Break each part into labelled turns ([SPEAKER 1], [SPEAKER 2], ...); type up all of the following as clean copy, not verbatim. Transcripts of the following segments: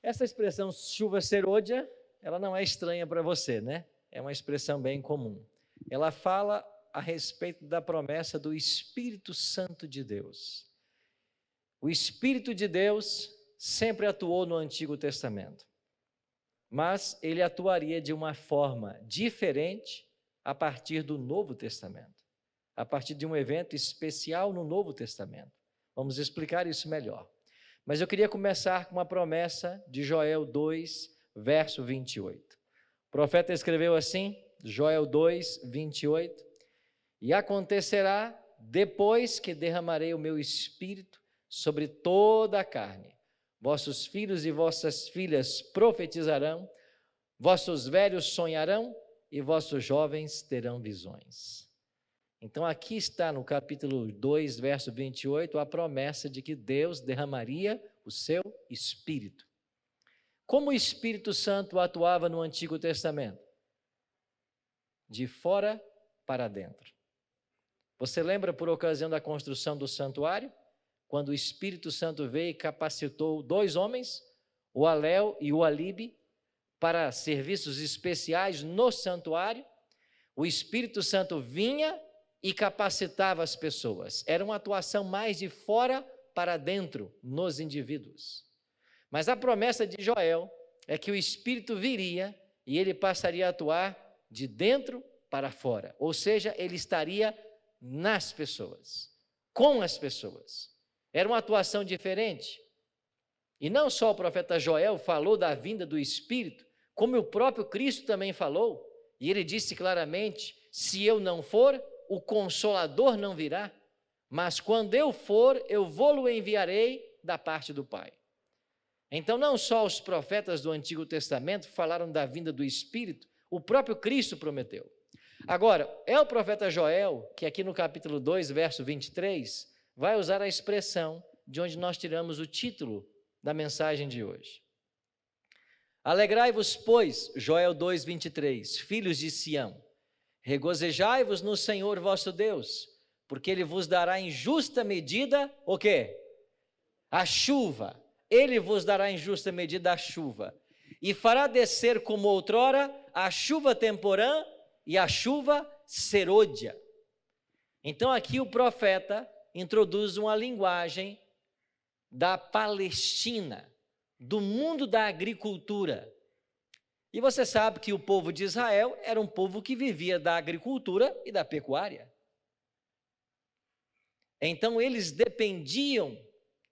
[SPEAKER 1] Essa expressão chuva serôdia, ela não é estranha para você, né? É uma expressão bem comum. Ela fala a respeito da promessa do Espírito Santo de Deus. O Espírito de Deus sempre atuou no Antigo Testamento, mas ele atuaria de uma forma diferente a partir do Novo Testamento, a partir de um evento especial no Novo Testamento. Vamos explicar isso melhor. Mas eu queria começar com uma promessa de Joel 2, verso 28. O profeta escreveu assim, Joel 2, 28, e acontecerá depois que derramarei o meu espírito sobre toda a carne. Vossos filhos e vossas filhas profetizarão, vossos velhos sonharão e vossos jovens terão visões. Então aqui está no capítulo 2, verso 28, a promessa de que Deus derramaria o seu Espírito. Como o Espírito Santo atuava no Antigo Testamento? De fora para dentro. Você lembra por ocasião da construção do santuário? Quando o Espírito Santo veio e capacitou 2 homens, o Aléu e o Alibe, para serviços especiais no santuário, o Espírito Santo vinha e capacitava as pessoas. Era uma atuação mais de fora para dentro nos indivíduos. Mas a promessa de Joel é que o Espírito viria e ele passaria a atuar de dentro para fora. Ou seja, ele estaria nas pessoas, com as pessoas. Era uma atuação diferente. E não só o profeta Joel falou da vinda do Espírito, como o próprio Cristo também falou. E ele disse claramente, se eu não for, o Consolador não virá, mas quando eu for, eu vou-lo enviarei da parte do Pai. Então, não só os profetas do Antigo Testamento falaram da vinda do Espírito, o próprio Cristo prometeu. Agora, é o profeta Joel, que aqui no capítulo 2, verso 23, vai usar a expressão de onde nós tiramos o título da mensagem de hoje. Alegrai-vos, pois, Joel 2, 23, filhos de Sião, regozijai-vos no Senhor vosso Deus, porque Ele vos dará em justa medida, o quê? A chuva. Ele vos dará em justa medida a chuva, e fará descer como outrora a chuva temporã e a chuva serôdia. Então aqui o profeta introduz uma linguagem da Palestina, do mundo da agricultura. E você sabe que o povo de Israel era um povo que vivia da agricultura e da pecuária. Então eles dependiam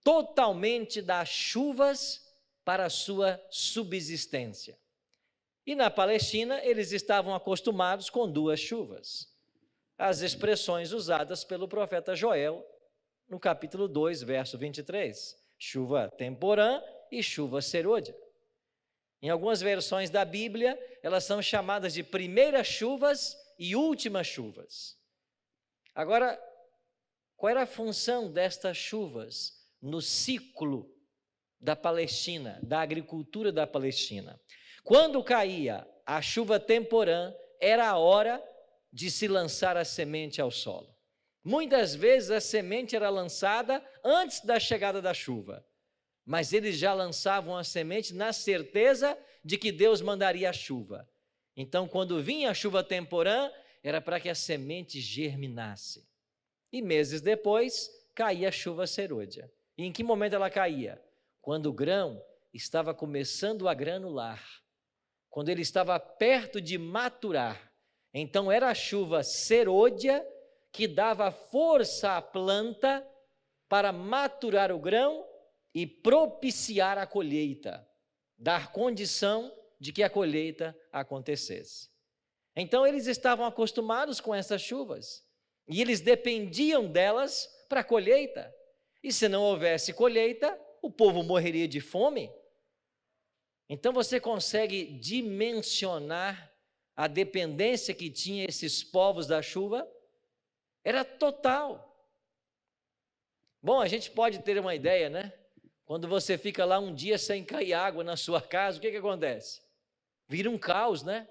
[SPEAKER 1] totalmente das chuvas para a sua subsistência. E na Palestina eles estavam acostumados com 2 chuvas. As expressões usadas pelo profeta Joel no capítulo 2, verso 23. Chuva temporã e chuva serôdia. Em algumas versões da Bíblia, elas são chamadas de primeiras chuvas e últimas chuvas. Agora, qual era a função destas chuvas no ciclo da Palestina, da agricultura da Palestina? Quando caía a chuva temporã, era a hora de se lançar a semente ao solo. Muitas vezes a semente era lançada antes da chegada da chuva, mas eles já lançavam a semente na certeza de que Deus mandaria a chuva. Então, quando vinha a chuva temporã, era para que a semente germinasse. E meses depois, caía a chuva serôdia. E em que momento ela caía? Quando o grão estava começando a granular, quando ele estava perto de maturar. Então, era a chuva serôdia que dava força à planta para maturar o grão e propiciar a colheita, dar condição de que a colheita acontecesse. Então eles estavam acostumados com essas chuvas e eles dependiam delas para a colheita. E se não houvesse colheita, o povo morreria de fome. Então você consegue dimensionar a dependência que tinha esses povos da chuva? Era total. Bom, a gente pode ter uma ideia, né? Quando você fica lá um dia sem cair água na sua casa, o que acontece? Vira um caos, né?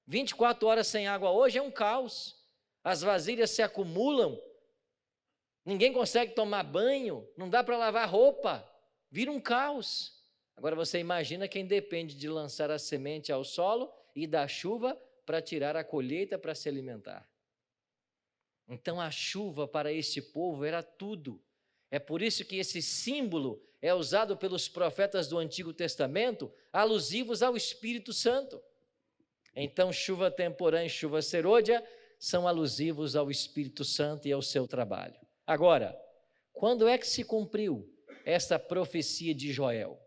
[SPEAKER 1] 24 horas sem água hoje é um caos. As vasilhas se acumulam, ninguém consegue tomar banho, não dá para lavar roupa, vira um caos. Agora você imagina quem depende de lançar a semente ao solo e da chuva para tirar a colheita para se alimentar. Então a chuva para este povo era tudo. É por isso que esse símbolo é usado pelos profetas do Antigo Testamento, alusivos ao Espírito Santo. Então chuva temporã e chuva serôdia são alusivos ao Espírito Santo e ao seu trabalho. Agora, quando é que se cumpriu essa profecia de Joel?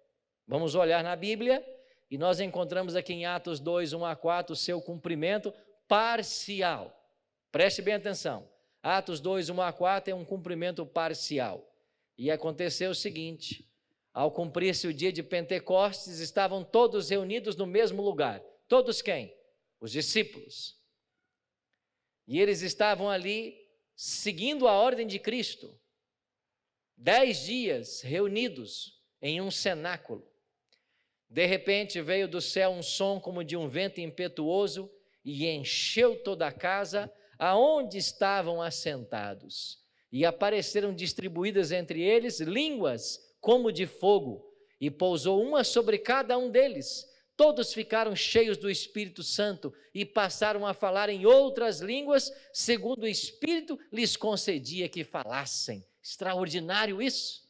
[SPEAKER 1] Vamos olhar na Bíblia e nós encontramos aqui em Atos 2, 1 a 4, o seu cumprimento parcial. Preste bem atenção. Atos 2, 1 a 4 é um cumprimento parcial. E aconteceu o seguinte: ao cumprir-se o dia de Pentecostes, estavam todos reunidos no mesmo lugar. Todos quem? Os discípulos. E eles estavam ali seguindo a ordem de Cristo. 10 dias reunidos em um cenáculo. De repente veio do céu um som como de um vento impetuoso e encheu toda a casa aonde estavam assentados. E apareceram distribuídas entre eles línguas como de fogo, e pousou uma sobre cada um deles. Todos ficaram cheios do Espírito Santo e passaram a falar em outras línguas, segundo o Espírito lhes concedia que falassem. Extraordinário isso.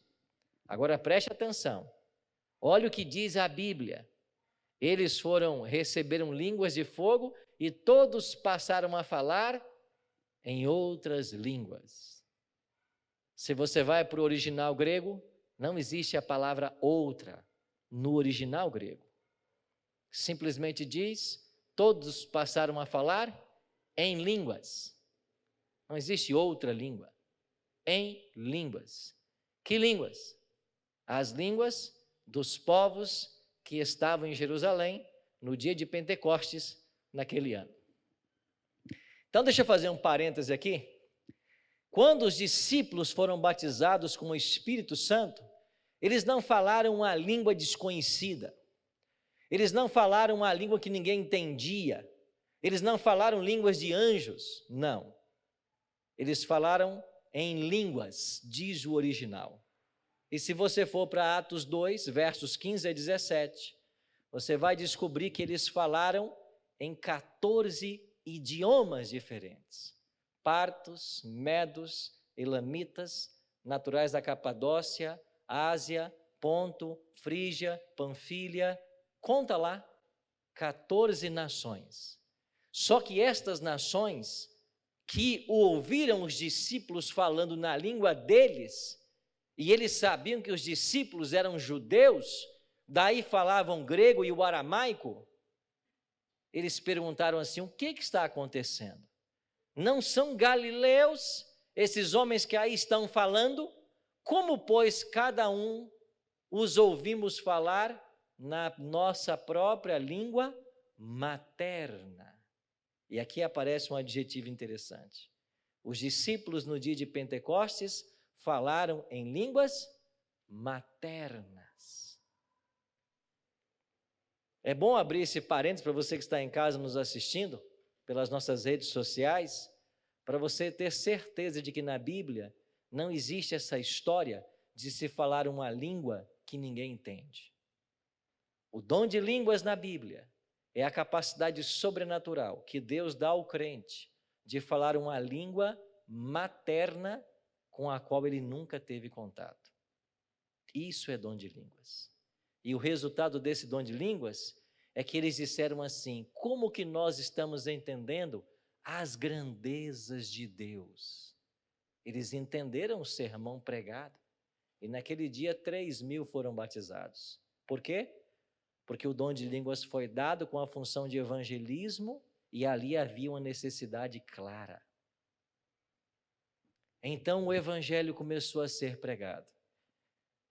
[SPEAKER 1] Agora preste atenção. Olha o que diz a Bíblia. Eles receberam línguas de fogo e todos passaram a falar em outras línguas. Se você vai para o original grego, não existe a palavra outra no original grego. Simplesmente diz, todos passaram a falar em línguas. Não existe outra língua. Em línguas. Que línguas? As línguas dos povos que estavam em Jerusalém no dia de Pentecostes, naquele ano. Então, deixa eu fazer um parêntese aqui. Quando os discípulos foram batizados com o Espírito Santo, eles não falaram uma língua desconhecida. Eles não falaram uma língua que ninguém entendia. Eles não falaram línguas de anjos. Não. Eles falaram em línguas, diz o original. E se você for para Atos 2, versos 15 a 17, você vai descobrir que eles falaram em 14 idiomas diferentes. Partos, medos, elamitas, naturais da Capadócia, Ásia, Ponto, Frígia, Panfilha, conta lá, 14 nações. Só que estas nações que ouviram os discípulos falando na língua deles, e eles sabiam que os discípulos eram judeus, daí falavam grego e o aramaico, eles perguntaram assim, o que está acontecendo? Não são galileus esses homens que aí estão falando? Como, pois, cada um os ouvimos falar na nossa própria língua materna? E aqui aparece um adjetivo interessante. Os discípulos no dia de Pentecostes falaram em línguas maternas. É bom abrir esse parênteses para você que está em casa nos assistindo, pelas nossas redes sociais, para você ter certeza de que na Bíblia não existe essa história de se falar uma língua que ninguém entende. O dom de línguas na Bíblia é a capacidade sobrenatural que Deus dá ao crente de falar uma língua materna com a qual ele nunca teve contato. Isso é dom de línguas. E o resultado desse dom de línguas é que eles disseram assim, como que nós estamos entendendo as grandezas de Deus? Eles entenderam o sermão pregado e naquele dia 3.000 foram batizados. Por quê? Porque o dom de línguas foi dado com a função de evangelismo e ali havia uma necessidade clara. Então o evangelho começou a ser pregado.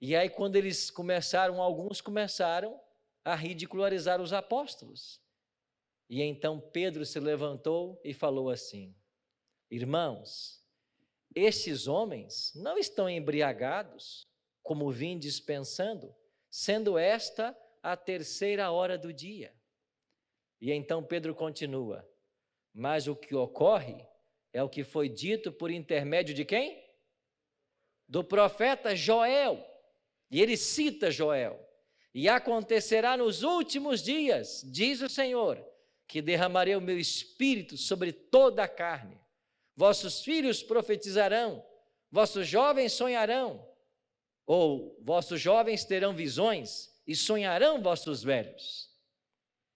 [SPEAKER 1] E aí quando eles começaram, alguns começaram a ridicularizar os apóstolos. E então Pedro se levantou e falou assim, irmãos, estes homens não estão embriagados, como vindes pensando, sendo esta a 3ª hora do dia. E então Pedro continua, mas o que ocorre é o que foi dito por intermédio de quem? Do profeta Joel. E ele cita Joel. E acontecerá nos últimos dias, diz o Senhor, que derramarei o meu espírito sobre toda a carne. Vossos filhos profetizarão, vossos jovens sonharão, ou vossos jovens terão visões e sonharão vossos velhos.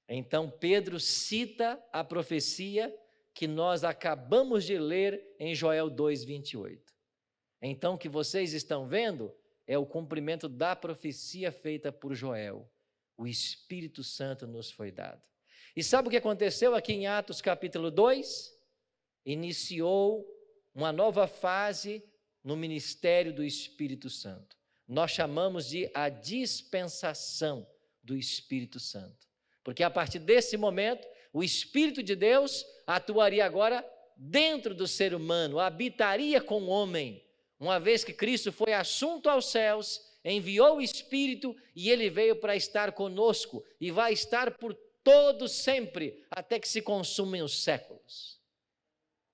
[SPEAKER 1] Então Pedro cita a profecia que nós acabamos de ler em Joel 2:28. Então o que vocês estão vendo é o cumprimento da profecia feita por Joel. O Espírito Santo nos foi dado. E sabe o que aconteceu aqui em Atos capítulo 2? Iniciou uma nova fase no ministério do Espírito Santo. Nós chamamos de a dispensação do Espírito Santo. Porque a partir desse momento, o Espírito de Deus atuaria agora dentro do ser humano, habitaria com o homem. Uma vez que Cristo foi assunto aos céus, enviou o Espírito e ele veio para estar conosco e vai estar por todo sempre, até que se consumem os séculos.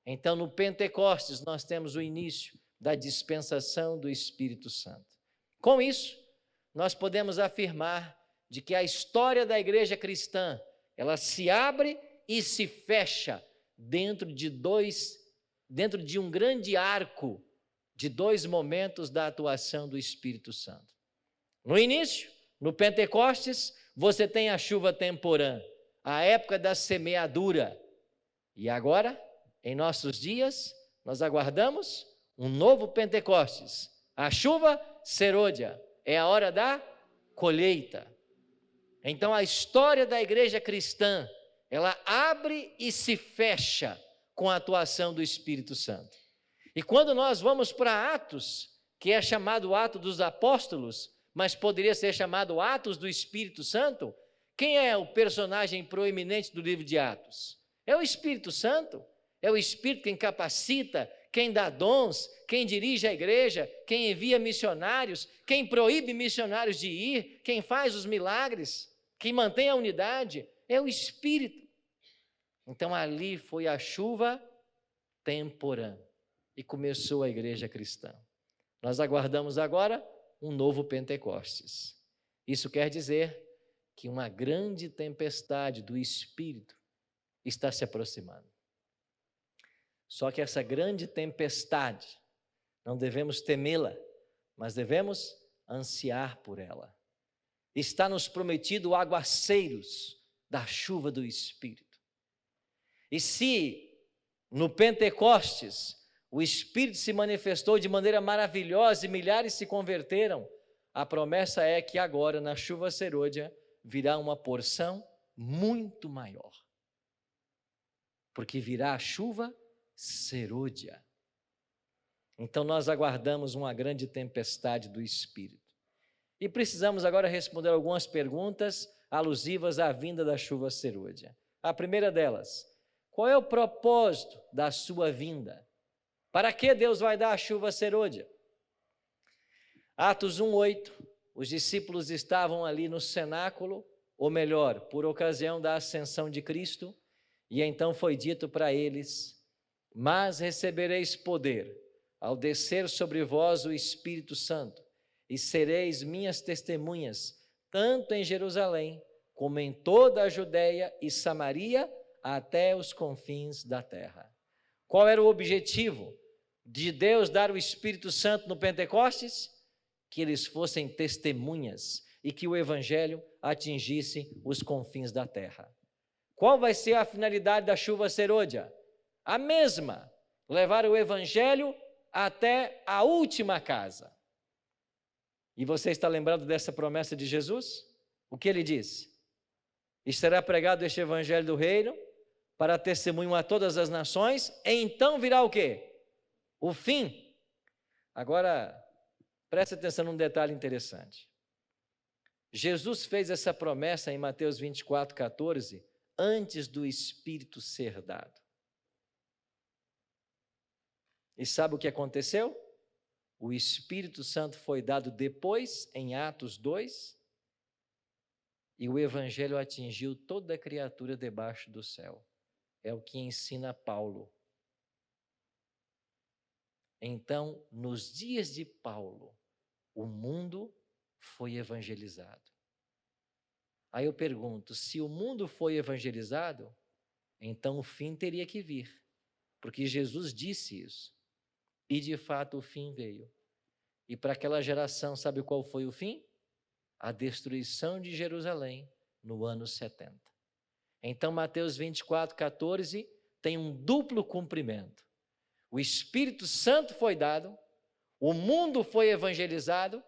[SPEAKER 1] Então, no Pentecostes, nós temos o início da dispensação do Espírito Santo. Com isso, nós podemos afirmar de que a história da igreja cristã, ela se abre e se fecha dentro de um grande arco de dois momentos da atuação do Espírito Santo. No início, no Pentecostes, você tem a chuva temporã, a época da semeadura. E agora, em nossos dias, nós aguardamos um novo Pentecostes, a chuva serôdia, é a hora da colheita. Então a história da igreja cristã, ela abre e se fecha com a atuação do Espírito Santo. E quando nós vamos para Atos, que é chamado Atos dos Apóstolos, mas poderia ser chamado Atos do Espírito Santo, quem é o personagem proeminente do livro de Atos? É o Espírito Santo, é o Espírito quem capacita, quem dá dons, quem dirige a igreja, quem envia missionários, quem proíbe missionários de ir, quem faz os milagres, quem mantém a unidade, é o Espírito. Então ali foi a chuva temporã e começou a igreja cristã. Nós aguardamos agora um novo Pentecostes. Isso quer dizer que uma grande tempestade do Espírito está se aproximando. Só que essa grande tempestade, não devemos temê-la, mas devemos ansiar por ela. Está nos prometido aguaceiros da chuva do Espírito. E se no Pentecostes o Espírito se manifestou de maneira maravilhosa e milhares se converteram, a promessa é que agora na chuva serôdia virá uma porção muito maior. Porque virá a chuva serôdia. Então nós aguardamos uma grande tempestade do Espírito. E precisamos agora responder algumas perguntas alusivas à vinda da chuva serôdia. A primeira delas: qual é o propósito da sua vinda? Para que Deus vai dar a chuva serôdia? Atos 1:8, os discípulos estavam ali no cenáculo, ou melhor, por ocasião da ascensão de Cristo, e então foi dito para eles: mas recebereis poder ao descer sobre vós o Espírito Santo, e sereis minhas testemunhas, tanto em Jerusalém, como em toda a Judeia e Samaria, até os confins da terra. Qual era o objetivo de Deus dar o Espírito Santo no Pentecostes? Que eles fossem testemunhas e que o Evangelho atingisse os confins da terra. Qual vai ser a finalidade da chuva serôdia? A mesma, levar o Evangelho até a última casa. E você está lembrado dessa promessa de Jesus? O que ele disse? E será pregado este Evangelho do reino para testemunho a todas as nações, e então virá o quê? O fim. Agora, preste atenção num detalhe interessante. Jesus fez essa promessa em Mateus 24:14, antes do Espírito ser dado. E sabe o que aconteceu? O Espírito Santo foi dado depois, em Atos 2, e o Evangelho atingiu toda a criatura debaixo do céu. É o que ensina Paulo. Então, nos dias de Paulo, o mundo foi evangelizado. Aí eu pergunto, se o mundo foi evangelizado, então o fim teria que vir, porque Jesus disse isso. E de fato o fim veio. E para aquela geração, sabe qual foi o fim? A destruição de Jerusalém no ano 70. Então Mateus 24, 14 tem um duplo cumprimento. O Espírito Santo foi dado, o mundo foi evangelizado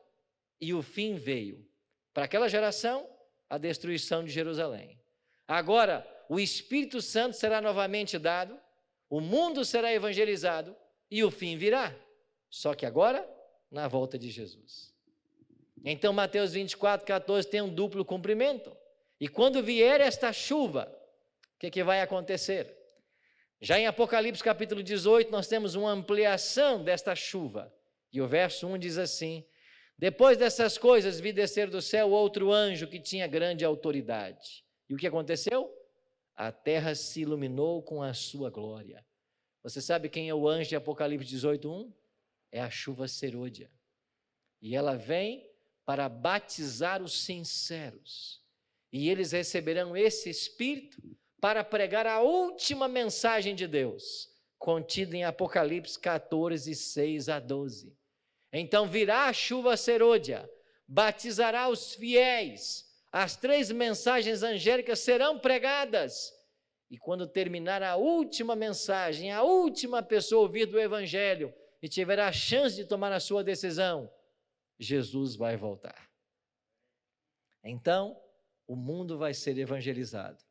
[SPEAKER 1] e o fim veio. Para aquela geração, a destruição de Jerusalém. Agora, o Espírito Santo será novamente dado, o mundo será evangelizado e o fim virá. Só que agora, na volta de Jesus. Então, Mateus 24, 14 tem um duplo cumprimento. E quando vier esta chuva, o que vai acontecer? Já em Apocalipse capítulo 18, nós temos uma ampliação desta chuva. E o verso 1 diz assim: depois dessas coisas vi descer do céu outro anjo que tinha grande autoridade. E o que aconteceu? A terra se iluminou com a sua glória. Você sabe quem é o anjo de Apocalipse 18, 1? É a chuva serôdia. E ela vem para batizar os sinceros. E eles receberão esse Espírito para pregar a última mensagem de Deus, contida em Apocalipse 14, 6 a 12. Então virá a chuva serôdia, batizará os fiéis, as 3 mensagens angélicas serão pregadas, e quando terminar a última mensagem, a última pessoa ouvir do Evangelho e tiver a chance de tomar a sua decisão, Jesus vai voltar. Então, o mundo vai ser evangelizado.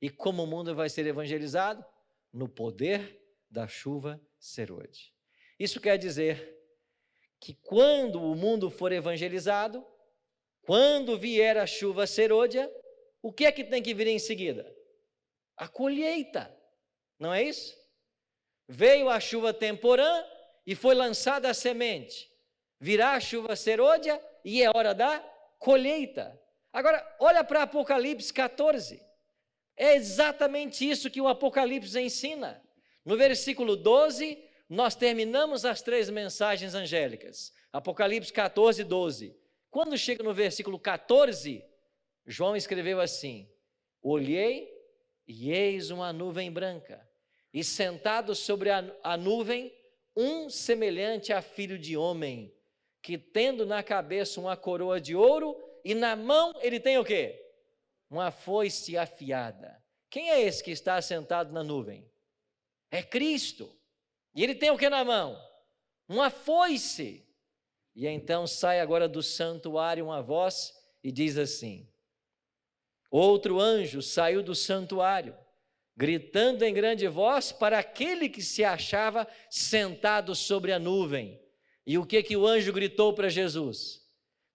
[SPEAKER 1] E como o mundo vai ser evangelizado? No poder da chuva serôdia. Isso quer dizer que quando o mundo for evangelizado, quando vier a chuva serôdia, o que é que tem que vir em seguida? A colheita, não é isso? Veio a chuva temporã e foi lançada a semente. Virá a chuva serôdia e é hora da colheita. Agora, olha para Apocalipse 14. É exatamente isso que o Apocalipse ensina. No versículo 12, nós terminamos as 3 mensagens angélicas. Apocalipse 14, 12. Quando chega no versículo 14, João escreveu assim: olhei e eis uma nuvem branca, e sentado sobre a nuvem, um semelhante a filho de homem, que tendo na cabeça uma coroa de ouro, e na mão ele tem o quê? Uma foice afiada. Quem é esse que está sentado na nuvem? É Cristo. E ele tem o que na mão? Uma foice. E então sai agora do santuário uma voz e diz assim: outro anjo saiu do santuário, gritando em grande voz para aquele que se achava sentado sobre a nuvem. E o que o anjo gritou para Jesus?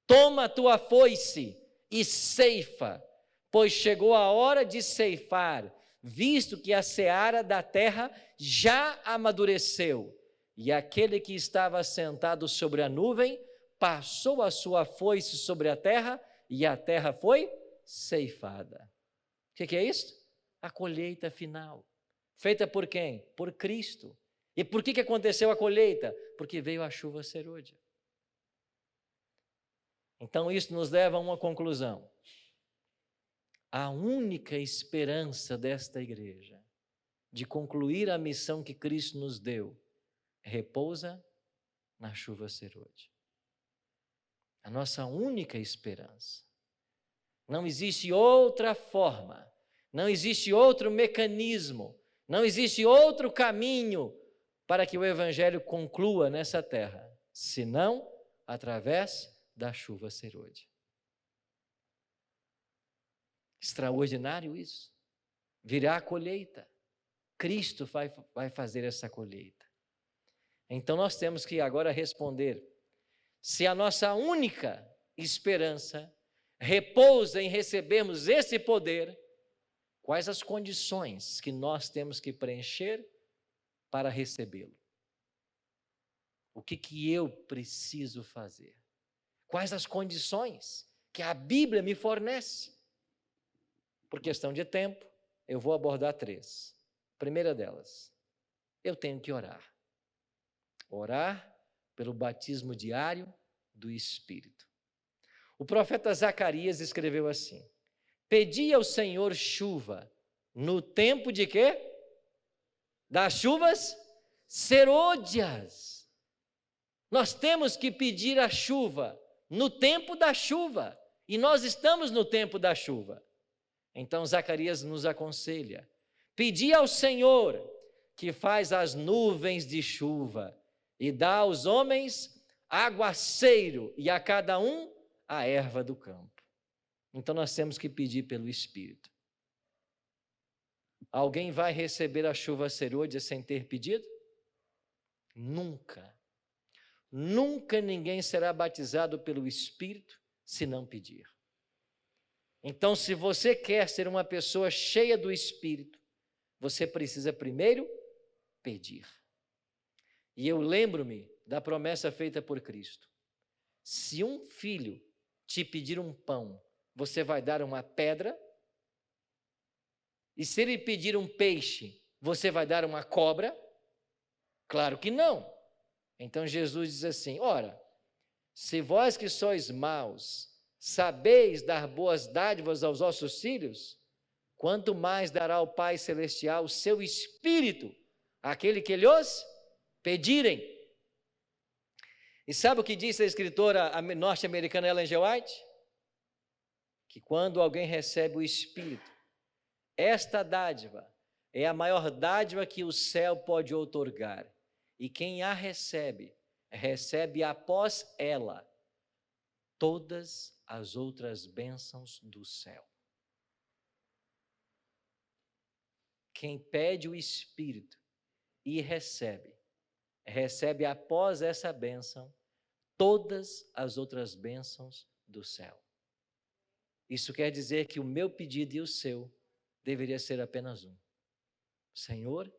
[SPEAKER 1] Toma a tua foice e ceifa, pois chegou a hora de ceifar, visto que a seara da terra já amadureceu. E aquele que estava sentado sobre a nuvem passou a sua foice sobre a terra, e a terra foi ceifada. O que é isso? A colheita final. Feita por quem? Por Cristo. E por que aconteceu a colheita? Porque veio a chuva serôdia. Então isso nos leva a uma conclusão. A única esperança desta igreja de concluir a missão que Cristo nos deu repousa na chuva serôdia. A nossa única esperança. Não existe outra forma, não existe outro mecanismo, não existe outro caminho para que o Evangelho conclua nessa terra, senão através da chuva serôdia. Extraordinário isso. Virá a colheita. Cristo vai fazer essa colheita. Então nós temos que agora responder se a nossa única esperança repousa em recebermos esse poder, quais as condições que nós temos que preencher para recebê-lo? O que eu preciso fazer? Quais as condições que a Bíblia me fornece? Por questão de tempo, eu vou abordar 3. Primeira delas, eu tenho que orar. Orar pelo batismo diário do Espírito. O profeta Zacarias escreveu assim: Pedi ao Senhor chuva, no tempo de quê? Das chuvas serôdias. Nós temos que pedir a chuva no tempo da chuva, e nós estamos no tempo da chuva. Então Zacarias nos aconselha: pedi ao Senhor, que faz as nuvens de chuva e dá aos homens aguaceiro e a cada um a erva do campo. Então nós temos que pedir pelo Espírito. Alguém vai receber a chuva serôdia sem ter pedido? Nunca. Nunca ninguém será batizado pelo Espírito se não pedir. Então, se você quer ser uma pessoa cheia do Espírito, você precisa primeiro pedir. E eu lembro-me da promessa feita por Cristo: se um filho te pedir um pão, você vai dar uma pedra? E se ele pedir um peixe, você vai dar uma cobra? Claro que não. Então Jesus diz assim: ora, se vós que sois maus, sabeis dar boas dádivas aos vossos filhos, quanto mais dará o Pai Celestial o seu Espírito àquele que lhes pedirem. E sabe o que disse a escritora norte-americana Ellen G. White? Que quando alguém recebe o Espírito, esta dádiva é a maior dádiva que o céu pode outorgar. E quem a recebe, recebe após ela todas as outras bênçãos do céu. Quem pede o Espírito e recebe, recebe após essa bênção todas as outras bênçãos do céu. Isso quer dizer que o meu pedido e o seu deveria ser apenas um: Senhor,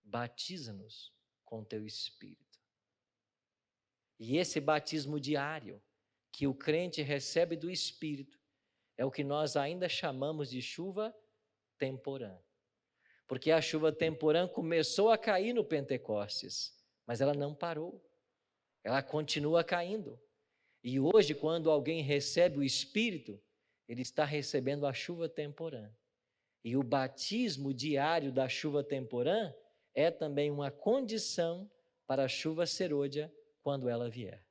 [SPEAKER 1] batiza-nos com teu Espírito. E esse batismo diário que o crente recebe do Espírito é o que nós ainda chamamos de chuva temporã. Porque a chuva temporã começou a cair no Pentecostes, mas ela não parou. Ela continua caindo. E hoje, quando alguém recebe o Espírito, ele está recebendo a chuva temporã. E o batismo diário da chuva temporã é também uma condição para a chuva serôdia quando ela vier.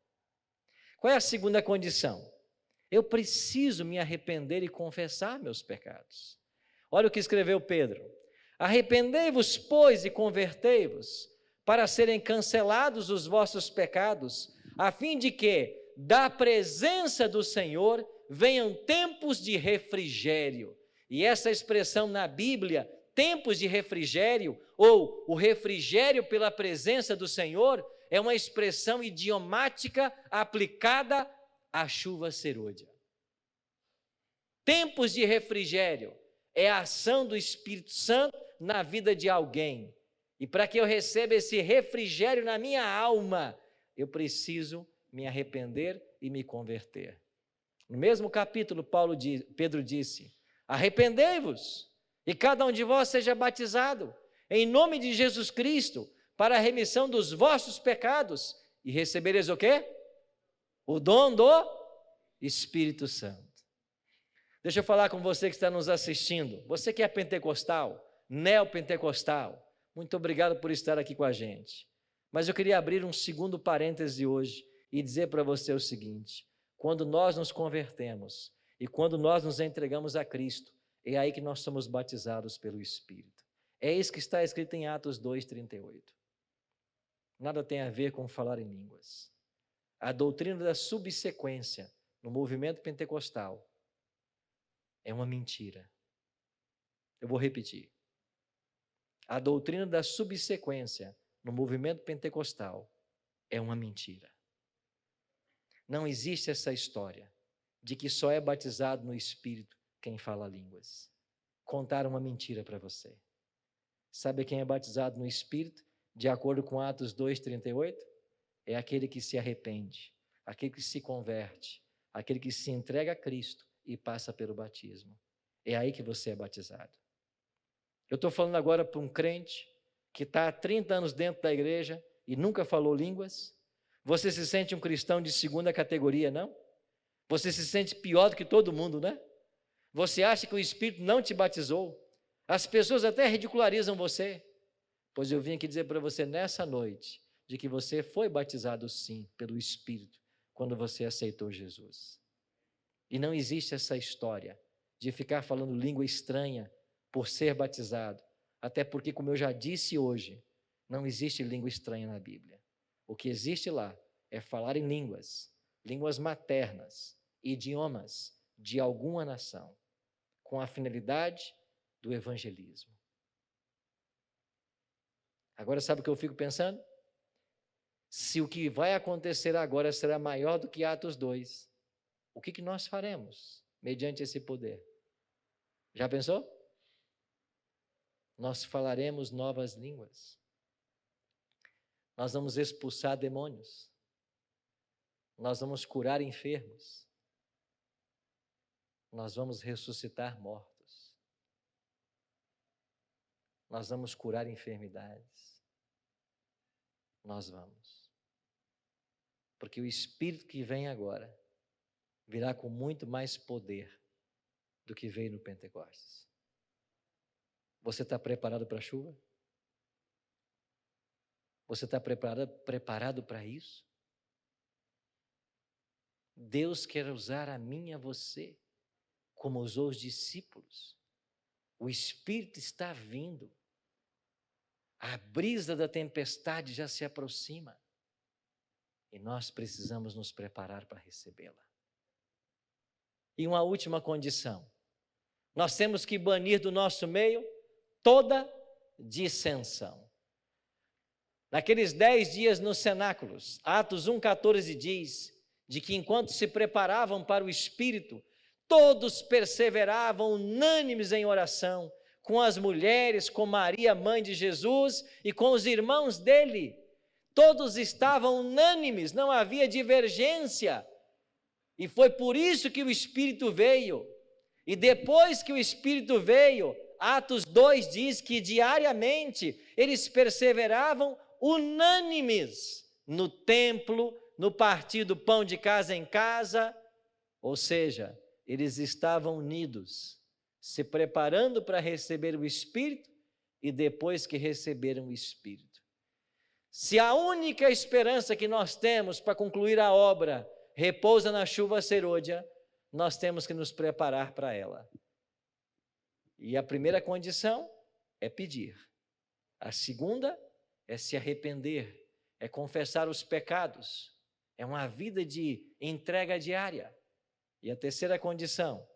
[SPEAKER 1] Qual é a segunda condição? Eu preciso me arrepender e confessar meus pecados. Olha o que escreveu Pedro: arrependei-vos, pois, e convertei-vos, para serem cancelados os vossos pecados, a fim de que, da presença do Senhor, venham tempos de refrigério. E essa expressão na Bíblia, tempos de refrigério, ou o refrigério pela presença do Senhor, é uma expressão idiomática aplicada à chuva serôdia. Tempos de refrigério é a ação do Espírito Santo na vida de alguém. E para que eu receba esse refrigério na minha alma, eu preciso me arrepender e me converter. No mesmo capítulo, Pedro disse: arrependei-vos e cada um de vós seja batizado em nome de Jesus Cristo para a remissão dos vossos pecados e recebereis o quê? O dom do Espírito Santo. Deixa eu falar com você que está nos assistindo, você que é pentecostal, neopentecostal, muito obrigado por estar aqui com a gente. Mas eu queria abrir um segundo parêntese hoje e dizer para você o seguinte: quando nós nos convertemos e quando nós nos entregamos a Cristo, é aí que nós somos batizados pelo Espírito. É isso que está escrito em Atos 2:38. Nada tem a ver com falar em línguas. A doutrina da subsequência no movimento pentecostal é uma mentira. Eu vou repetir. A doutrina da subsequência no movimento pentecostal é uma mentira. Não existe essa história de que só é batizado no Espírito quem fala línguas. Contaram uma mentira para você. Sabe quem é batizado no Espírito, de acordo com Atos 2:38? É aquele que se arrepende, aquele que se converte, aquele que se entrega a Cristo e passa pelo batismo. É aí que você é batizado. Eu estou falando agora para um crente que está há 30 anos dentro da igreja e nunca falou línguas. Você se sente um cristão de segunda categoria, não? Você se sente pior do que todo mundo, né? Você acha que o Espírito não te batizou? As pessoas até ridicularizam você. Pois eu vim aqui dizer para você nessa noite, de que você foi batizado sim, pelo Espírito, quando você aceitou Jesus. E não existe essa história de ficar falando língua estranha por ser batizado. Até porque, como eu já disse hoje, não existe língua estranha na Bíblia. O que existe lá é falar em línguas, línguas maternas, idiomas de alguma nação, com a finalidade do evangelismo. Agora, sabe o que eu fico pensando? Se o que vai acontecer agora será maior do que Atos 2, o que nós faremos mediante esse poder? Já pensou? Nós falaremos novas línguas. Nós vamos expulsar demônios. Nós vamos curar enfermos. Nós vamos ressuscitar mortos. Nós vamos curar enfermidades. Nós vamos. Porque o Espírito que vem agora virá com muito mais poder do que veio no Pentecostes. Você está preparado para a chuva? Você está preparado para isso? Deus quer usar a mim e a você, como usou os discípulos. O Espírito está vindo. A brisa da tempestade já se aproxima. E nós precisamos nos preparar para recebê-la. E uma última condição. Nós temos que banir do nosso meio toda dissensão. Naqueles 10 dias nos cenáculos, Atos 1,14 diz, de que enquanto se preparavam para o Espírito, todos perseveravam unânimes em oração, com as mulheres, com Maria, mãe de Jesus, e com os irmãos dele. Todos estavam unânimes, não havia divergência. E foi por isso que o Espírito veio. E depois que o Espírito veio, Atos 2 diz que diariamente eles perseveravam unânimes no templo, no partir do pão de casa em casa, ou seja, eles estavam unidos, se preparando para receber o Espírito e depois que receberam o Espírito. Se a única esperança que nós temos para concluir a obra repousa na chuva serôdia, nós temos que nos preparar para ela. E a primeira condição é pedir. A segunda é se arrepender, é confessar os pecados, é uma vida de entrega diária. E a terceira condição,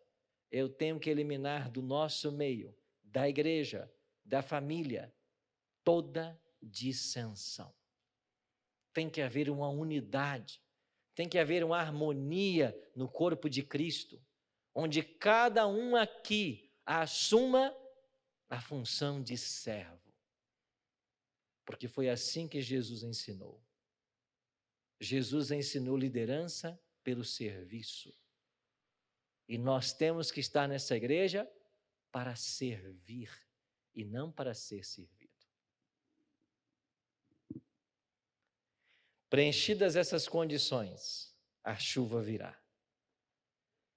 [SPEAKER 1] eu tenho que eliminar do nosso meio, da igreja, da família, toda dissensão. Tem que haver uma unidade, tem que haver uma harmonia no corpo de Cristo, onde cada um aqui assuma a função de servo. Porque foi assim que Jesus ensinou. Jesus ensinou liderança pelo serviço. E nós temos que estar nessa igreja para servir e não para ser servido. Preenchidas essas condições, a chuva virá.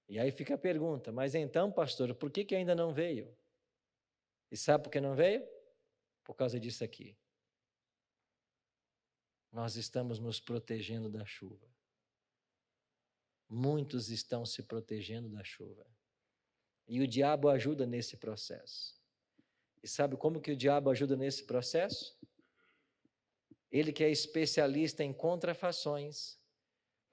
[SPEAKER 1] E aí fica a pergunta, mas então, pastor, por que ainda não veio? E sabe por que não veio? Por causa disso aqui. Nós estamos nos protegendo da chuva. Muitos estão se protegendo da chuva. E o diabo ajuda nesse processo. E sabe como que o diabo ajuda nesse processo? Ele que é especialista em contrafações.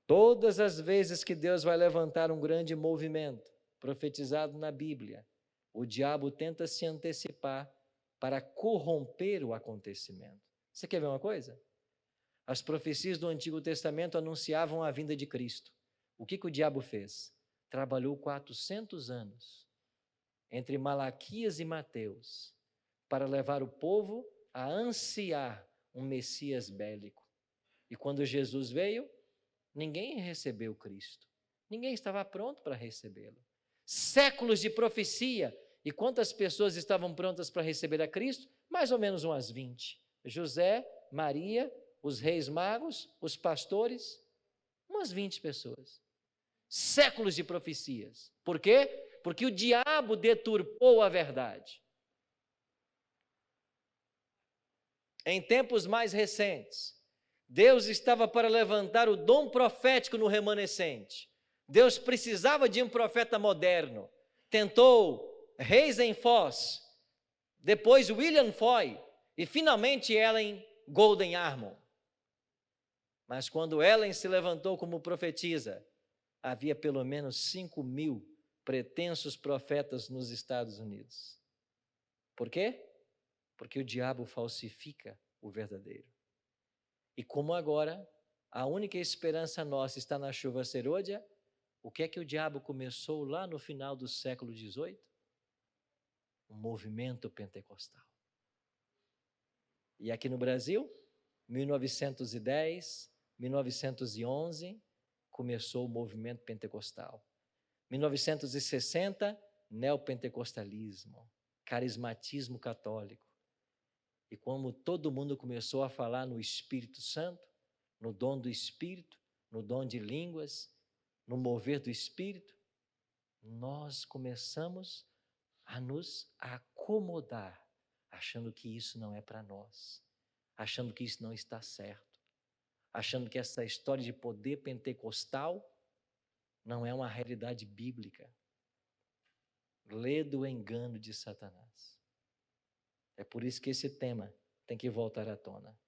[SPEAKER 1] Todas as vezes que Deus vai levantar um grande movimento, profetizado na Bíblia, o diabo tenta se antecipar para corromper o acontecimento. Você quer ver uma coisa? As profecias do Antigo Testamento anunciavam a vinda de Cristo. O que o diabo fez? Trabalhou 400 anos, entre Malaquias e Mateus, para levar o povo a ansiar um Messias bélico. E quando Jesus veio, ninguém recebeu Cristo. Ninguém estava pronto para recebê-lo. Séculos de profecia. E quantas pessoas estavam prontas para receber a Cristo? Mais ou menos umas 20. José, Maria, os reis magos, os pastores, umas 20 pessoas. Séculos de profecias. Por quê? porque o diabo deturpou a verdade. Em tempos mais recentes, Deus estava para levantar o dom profético no remanescente. Deus precisava de um profeta moderno. Tentou Reis em Foz, depois William Foy e finalmente Ellen Golden Armon. Mas quando Ellen se levantou como profetisa, havia pelo menos 5.000 pretensos profetas nos Estados Unidos. Por quê? Porque o diabo falsifica o verdadeiro. E como agora a única esperança nossa está na chuva serôdia, o que é que o diabo começou lá no final do século XVIII? Um movimento pentecostal. E aqui no Brasil, 1910, 1911, começou o movimento pentecostal. 1960, neopentecostalismo, carismatismo católico. E como todo mundo começou a falar no Espírito Santo, no dom do Espírito, no dom de línguas, no mover do Espírito, nós começamos a nos acomodar, achando que isso não é para nós, achando que isso não está certo, achando que essa história de poder pentecostal não é uma realidade bíblica. Lê do engano de Satanás. É por isso que esse tema tem que voltar à tona.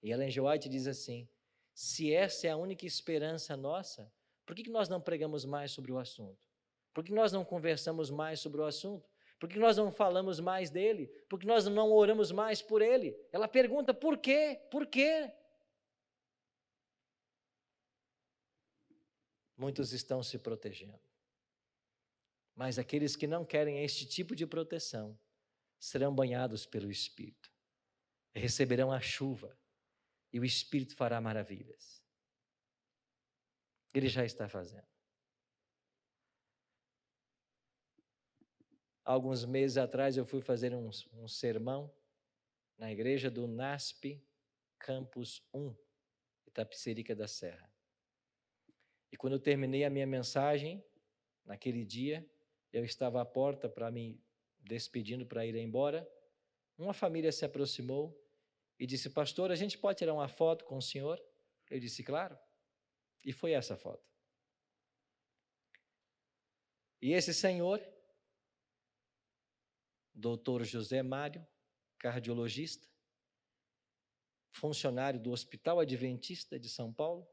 [SPEAKER 1] E Ellen G. White diz assim: se essa é a única esperança nossa, por que nós não pregamos mais sobre o assunto? Por que nós não conversamos mais sobre o assunto? Por que nós não falamos mais dele? Por que nós não oramos mais por ele? Ela pergunta: por quê? Por quê? Muitos estão se protegendo. Mas aqueles que não querem este tipo de proteção serão banhados pelo Espírito, receberão a chuva e o Espírito fará maravilhas. Ele já está fazendo. Alguns meses atrás eu fui fazer um sermão na igreja do NASP Campus 1, Itapecerica da Serra. E quando eu terminei a minha mensagem, naquele dia, eu estava à porta para me despedindo para ir embora, uma família se aproximou e disse: pastor, a gente pode tirar uma foto com o senhor? Eu disse: claro. E foi essa foto. E esse senhor, doutor José Mário, cardiologista, funcionário do Hospital Adventista de São Paulo,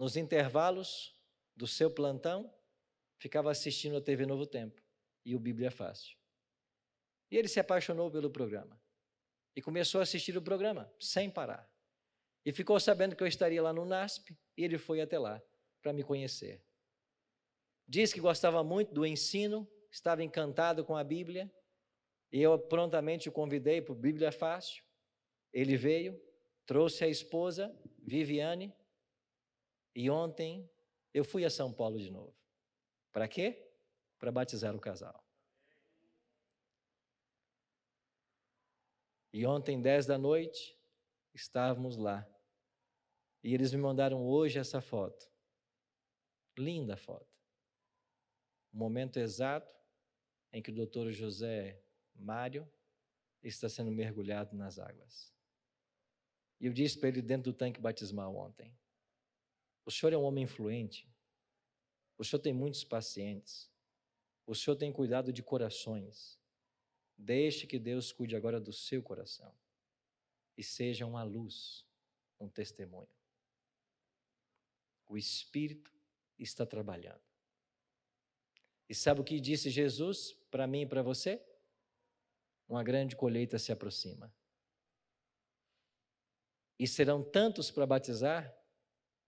[SPEAKER 1] nos intervalos do seu plantão, ficava assistindo a TV Novo Tempo e o Bíblia Fácil. E ele se apaixonou pelo programa e começou a assistir o programa sem parar. E ficou sabendo que eu estaria lá no NASP e ele foi até lá para me conhecer. Diz que gostava muito do ensino, estava encantado com a Bíblia e eu prontamente o convidei para o Bíblia Fácil. Ele veio, trouxe a esposa, Viviane, e ontem eu fui a São Paulo de novo. Para quê? Para batizar o casal. E ontem, 10 da noite, estávamos lá. E eles me mandaram hoje essa foto. Linda foto. O momento exato em que o doutor José Mário está sendo mergulhado nas águas. E eu disse para ele dentro do tanque batismal ontem: o senhor é um homem influente, o senhor tem muitos pacientes, o senhor tem cuidado de corações. Deixe que Deus cuide agora do seu coração e seja uma luz, um testemunho. O Espírito está trabalhando. E sabe o que disse Jesus para mim e para você? Uma grande colheita se aproxima. E serão tantos para batizar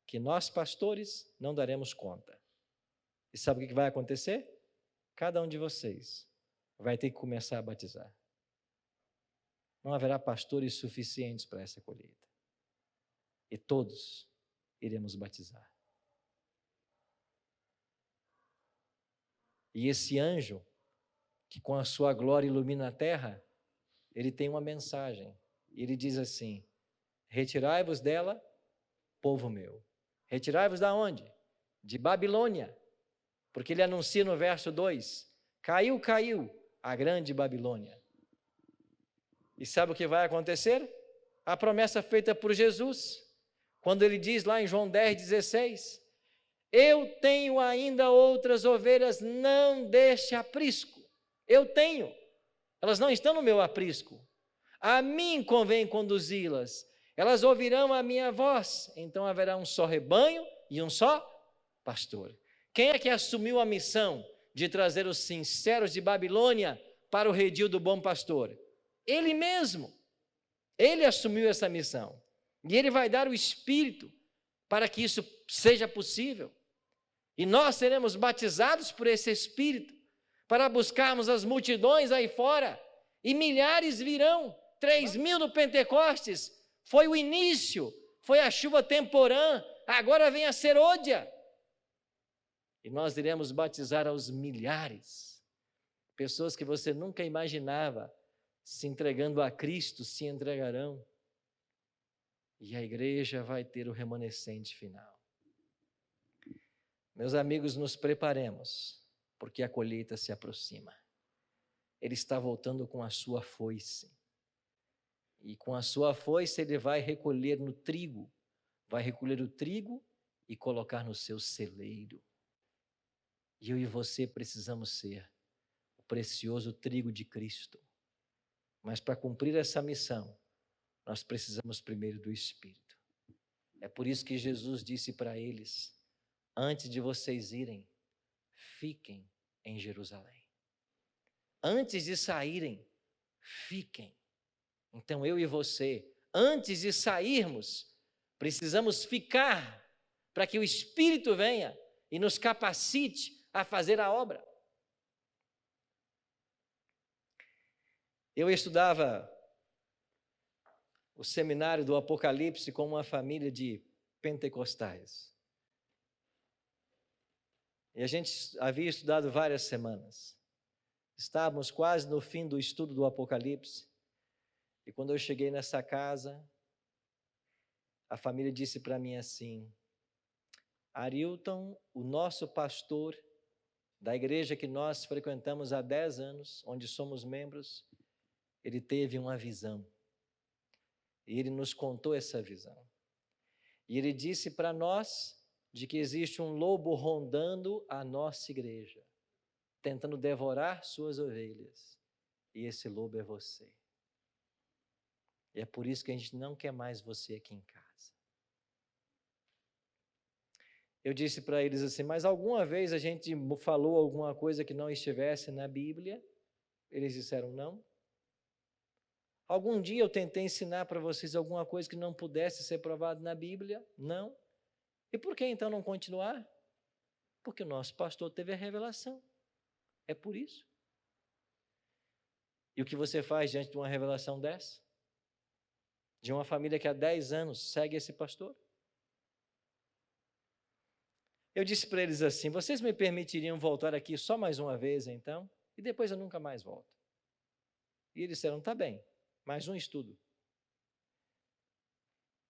[SPEAKER 1] que nós, pastores, não daremos conta. E sabe o que vai acontecer? Cada um de vocês vai ter que começar a batizar. Não haverá pastores suficientes para essa colheita. E todos iremos batizar. E esse anjo, que com a sua glória ilumina a terra, ele tem uma mensagem. Ele diz assim: retirai-vos dela, povo meu. Retirai-vos da onde? De Babilônia. Porque ele anuncia no verso 2: caiu, caiu a grande Babilônia. E sabe o que vai acontecer? A promessa feita por Jesus, quando ele diz lá em João 10,16: eu tenho ainda outras ovelhas, não deste aprisco. Eu tenho, elas não estão no meu aprisco. A mim convém conduzi-las, elas ouvirão a minha voz, então haverá um só rebanho e um só pastor. Quem é que assumiu a missão de trazer os sinceros de Babilônia para o redil do bom pastor? Ele mesmo. Ele assumiu essa missão. E ele vai dar o Espírito para que isso seja possível. E nós seremos batizados por esse Espírito para buscarmos as multidões aí fora. E milhares virão. 3.000 no Pentecostes. Foi o início. Foi a chuva temporã. Agora vem a serôdia. E nós iremos batizar aos milhares. Pessoas que você nunca imaginava se entregando a Cristo, se entregarão. E a igreja vai ter o remanescente final. Meus amigos, nos preparemos, porque a colheita se aproxima. Ele está voltando com a sua foice. E com a sua foice ele vai recolher no trigo. Vai recolher o trigo e colocar no seu celeiro. E eu e você precisamos ser o precioso trigo de Cristo. Mas para cumprir essa missão, nós precisamos primeiro do Espírito. É por isso que Jesus disse para eles: antes de vocês irem, fiquem em Jerusalém. Antes de saírem, fiquem. Então eu e você, antes de sairmos, precisamos ficar para que o Espírito venha e nos capacite a fazer a obra. Eu estudava o seminário do Apocalipse com uma família de pentecostais. E a gente havia estudado várias semanas. Estávamos quase no fim do estudo do Apocalipse. E quando eu cheguei nessa casa, a família disse para mim assim: Arilton, o nosso pastor da igreja que nós frequentamos há 10 anos, onde somos membros, ele teve uma visão. E ele nos contou essa visão. E ele disse para nós de que existe um lobo rondando a nossa igreja, tentando devorar suas ovelhas. E esse lobo é você. E é por isso que a gente não quer mais você aqui em casa. Eu disse para eles assim: mas alguma vez a gente falou alguma coisa que não estivesse na Bíblia? Eles disseram não. Algum dia eu tentei ensinar para vocês alguma coisa que não pudesse ser provado na Bíblia? Não. E por que então não continuar? Porque o nosso pastor teve a revelação. É por isso. E o que você faz diante de uma revelação dessa? De uma família que há 10 anos segue esse pastor? Eu disse para eles assim: vocês me permitiriam voltar aqui só mais uma vez então? E depois eu nunca mais volto. E eles disseram: tá bem, mais um estudo.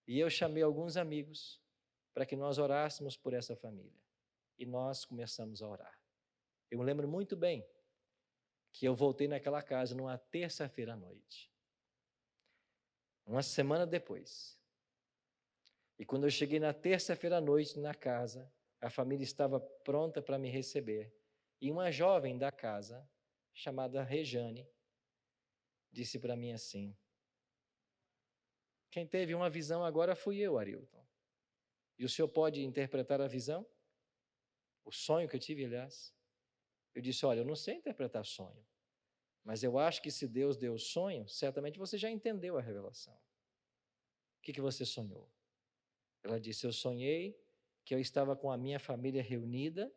[SPEAKER 1] E eu chamei alguns amigos para que nós orássemos por essa família. E nós começamos a orar. Eu me lembro muito bem que eu voltei naquela casa numa terça-feira à noite. Uma semana depois. E quando eu cheguei na terça-feira à noite na casa, a família estava pronta para me receber. E uma jovem da casa, chamada Rejane, disse para mim assim: quem teve uma visão agora fui eu, Arilton. E o senhor pode interpretar a visão? O sonho que eu tive, aliás. Eu disse: olha, eu não sei interpretar sonho, mas eu acho que se Deus deu o sonho, certamente você já entendeu a revelação. O que você sonhou? Ela disse: eu sonhei que eu estava com a minha família reunida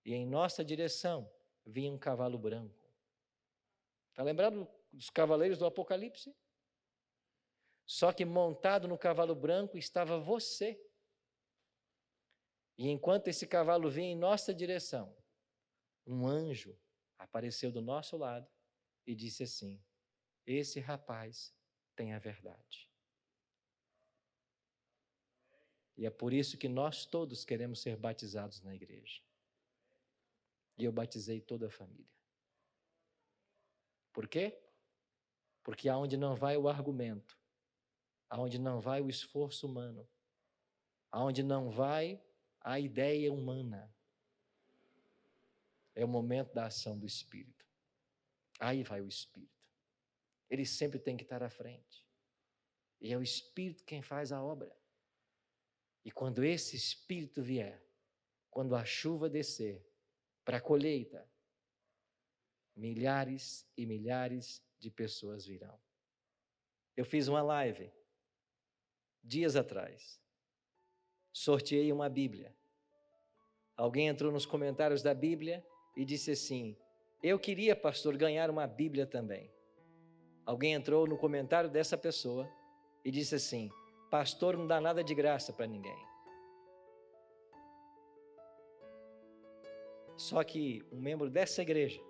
[SPEAKER 1] e em nossa direção vinha um cavalo branco. Está lembrado dos cavaleiros do Apocalipse? Só que montado no cavalo branco estava você. E enquanto esse cavalo vinha em nossa direção, um anjo apareceu do nosso lado e disse assim: esse rapaz tem a verdade. E é por isso que nós todos queremos ser batizados na igreja. E eu batizei toda a família. Por quê? Porque aonde não vai o argumento, aonde não vai o esforço humano, aonde não vai a ideia humana, é o momento da ação do Espírito. Aí vai o Espírito. Ele sempre tem que estar à frente. E é o Espírito quem faz a obra. E quando esse Espírito vier, quando a chuva descer para a colheita, milhares e milhares de pessoas virão. Eu fiz uma live dias atrás. Sorteei uma Bíblia. Alguém entrou nos comentários da Bíblia e disse assim: eu queria, pastor, ganhar uma Bíblia também. Alguém entrou no comentário dessa pessoa e disse assim: pastor, não dá nada de graça para ninguém. Só que um membro dessa igreja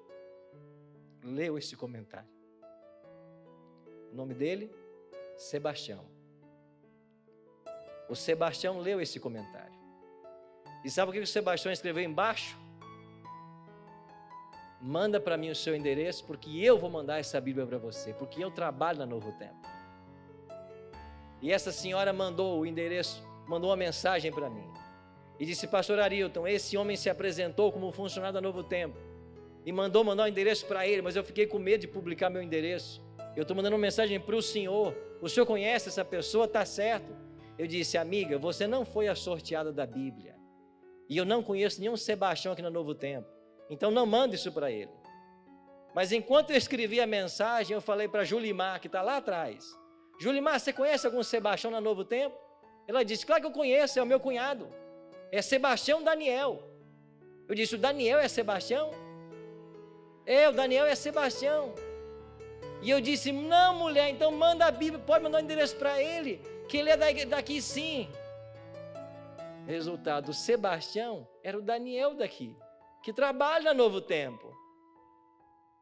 [SPEAKER 1] leu esse comentário. O nome dele, Sebastião. O Sebastião leu esse comentário. E sabe o que o Sebastião escreveu embaixo? Manda para mim o seu endereço, porque eu vou mandar essa Bíblia para você, porque eu trabalho na Novo Tempo. E essa senhora mandou o endereço, mandou uma mensagem para mim. E disse: pastor Arilton, esse homem se apresentou como funcionário da Novo Tempo. E mandou mandar o endereço para ele, mas eu fiquei com medo de publicar meu endereço. Eu estou mandando uma mensagem para o senhor. O senhor conhece essa pessoa? Está certo. Eu disse: amiga, você não foi a sorteada da Bíblia. E eu não conheço nenhum Sebastião aqui no Novo Tempo. Então não manda isso para ele. Mas enquanto eu escrevi a mensagem, eu falei para Julimar, que está lá atrás: Julimar, você conhece algum Sebastião no Novo Tempo? Ela disse: claro que eu conheço, é o meu cunhado. É Sebastião Daniel. Eu disse: o Daniel é Sebastião? É, o Daniel é Sebastião. E eu disse: não, mulher, então manda a Bíblia, pode mandar o endereço para ele, que ele é daqui sim. Resultado, o Sebastião era o Daniel daqui, que trabalha no Novo Tempo.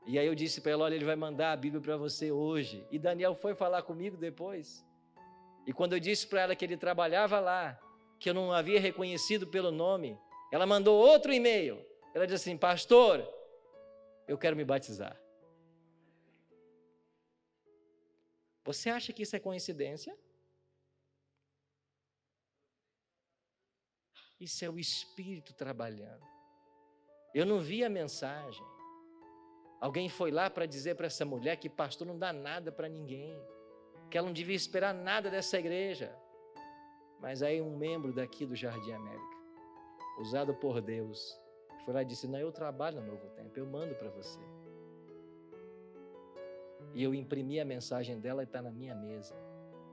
[SPEAKER 1] E aí eu disse para ela: olha, ele vai mandar a Bíblia para você hoje. E Daniel foi falar comigo depois. E quando eu disse para ela que ele trabalhava lá, que eu não havia reconhecido pelo nome, ela mandou outro e-mail. Ela disse assim: pastor, eu quero me batizar. Você acha que isso é coincidência? Isso é o Espírito trabalhando. Eu não vi a mensagem. Alguém foi lá para dizer para essa mulher que pastor não dá nada para ninguém, que ela não devia esperar nada dessa igreja. Mas aí um membro daqui do Jardim América, usado por Deus, foi lá e disse: não, eu trabalho no Novo Tempo, eu mando para você. E eu imprimi a mensagem dela e está na minha mesa: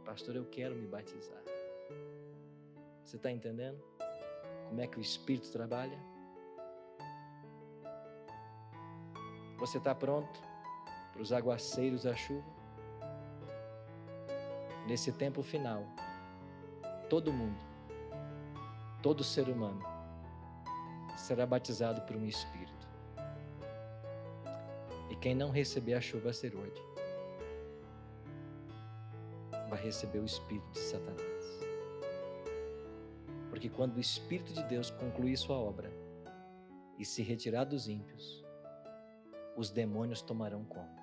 [SPEAKER 1] pastor, eu quero me batizar. Você está entendendo como é que o Espírito trabalha? Você está pronto para os aguaceiros da chuva? Nesse tempo final, todo mundo, todo ser humano será batizado por um Espírito. E quem não receber a chuva serôdia vai receber o Espírito de Satanás. Porque quando o Espírito de Deus concluir sua obra e se retirar dos ímpios, os demônios tomarão conta.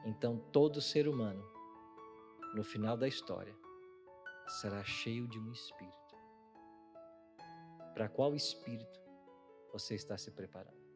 [SPEAKER 1] Então todo ser humano, no final da história, será cheio de um Espírito. Para qual Espírito você está se preparando?